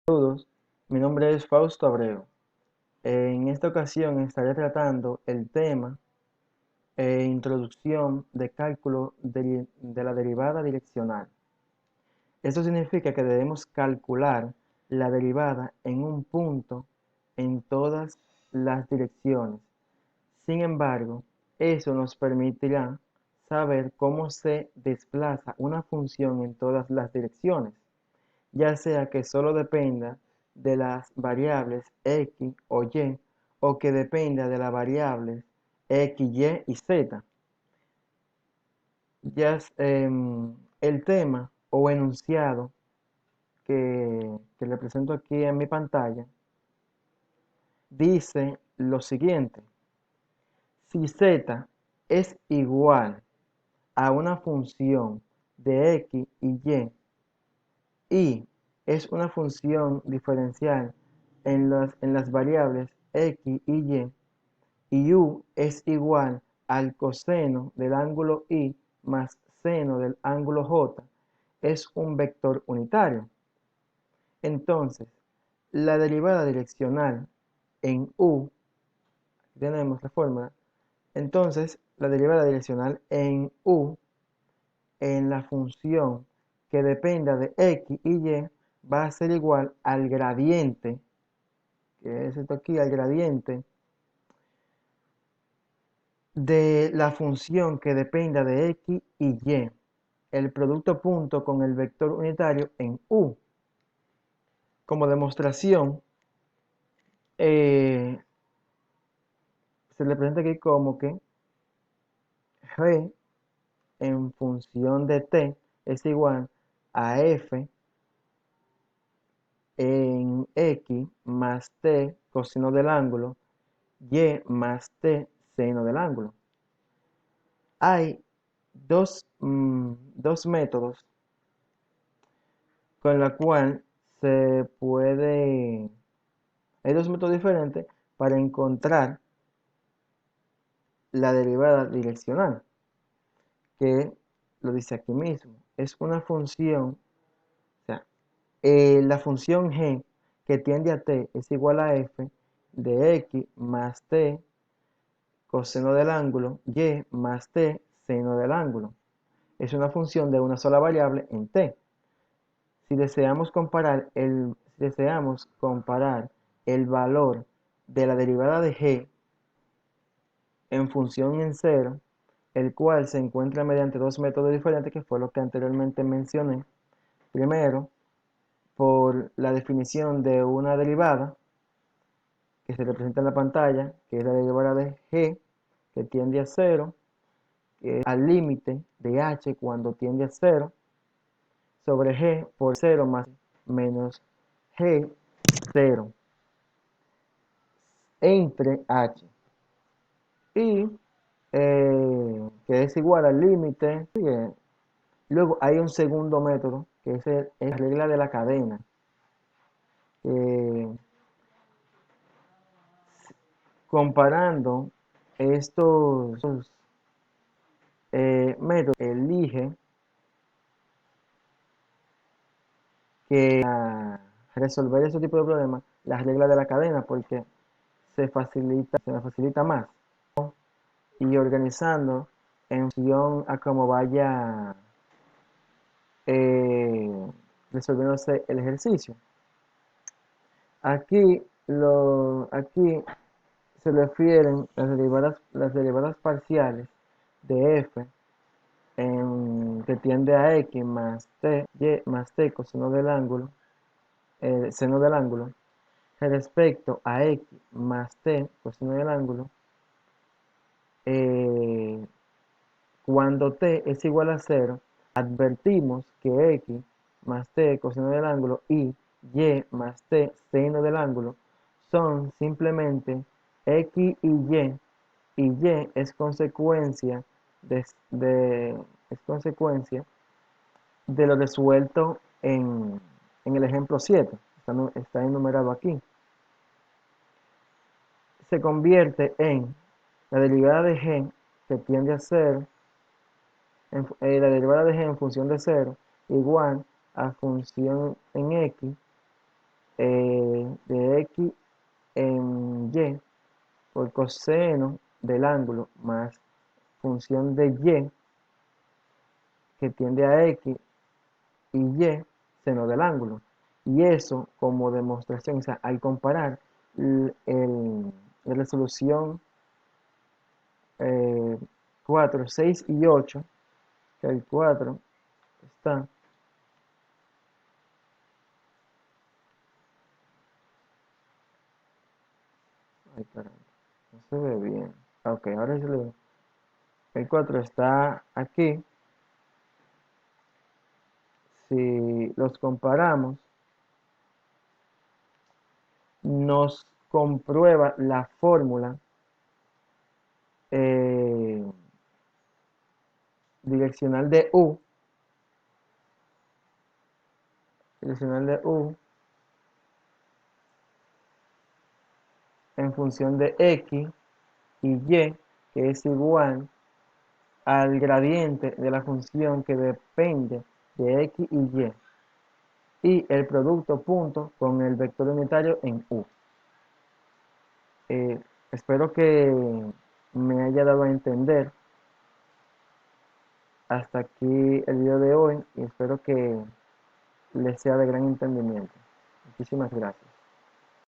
Saludos, mi nombre es Fausto Abreu. En esta ocasión estaré tratando el tema introducción de cálculo de la derivada direccional. Esto significa que debemos calcular la derivada en un punto en todas las direcciones. Sin embargo, eso nos permitirá saber cómo se desplaza una función en todas las direcciones, ya sea que solo dependa de las variables x o y, o que dependa de las variables x, y z. El tema o enunciado que le presento aquí en mi pantalla dice lo siguiente: si z es igual a una función de x y es una función diferencial en las variables x y u es igual al coseno del ángulo i más seno del ángulo j, es un vector unitario. Entonces, la derivada direccional en u, tenemos la fórmula, entonces la derivada direccional en u, en la función que dependa de x y va a ser igual al gradiente, que es esto aquí, al gradiente de la función que dependa de x y y, el producto punto con el vector unitario en u. Como demostración, se le presenta aquí como que g en función de t es igual a f en x más t coseno del ángulo y más t seno del ángulo. Hay dos métodos con la cual hay dos métodos diferentes para encontrar la derivada direccional, que lo dice aquí mismo. Es una función, o sea, la función g que tiende a t es igual a f de x más t coseno del ángulo y más t seno del ángulo. Es una función de una sola variable en t. Si deseamos comparar el valor de la derivada de g en función en cero, el cual se encuentra mediante dos métodos diferentes, que fue lo que anteriormente mencioné. Primero, por la definición de una derivada que se representa en la pantalla, que es la derivada de g que tiende a cero, que es al límite de h cuando tiende a cero, sobre g por 0 más menos g 0 entre h, y que es igual al límite. Luego hay un segundo método, que es la regla de la cadena, que comparando estos métodos, elige que a resolver este tipo de problemas, la regla de la cadena, porque se me facilita más, y organizando en función a cómo vaya eh, resolviéndose el ejercicio. Aquí se refieren las derivadas parciales de f que tiende a x más t, y más t coseno del ángulo, seno del ángulo, respecto a x más t coseno del ángulo, eh, cuando t es igual a 0, advertimos que x más t coseno del ángulo y más t seno del ángulo son simplemente x y es consecuencia es consecuencia de lo resuelto en el ejemplo 7. Está enumerado aquí. Se convierte en la derivada de g que tiende a ser la derivada de g en función de 0 igual a función en x de x en y por coseno del ángulo más función de y que tiende a x y y seno del ángulo. Y eso como demostración, o sea, al comparar la resolución 4, 6 y 8, que el 4 está, ay caramba, no se ve bien. Ok, ahora sí lo veo. El 4 está aquí. Si los comparamos, nos comprueba la fórmula eh, direccional de U, direccional de U en función de X y Y, que es igual al gradiente de la función que depende de X y el producto punto con el vector unitario en U. Eh, Espero que me haya dado a entender. Hasta aquí el video de hoy y espero que les sea de gran entendimiento. Muchísimas gracias.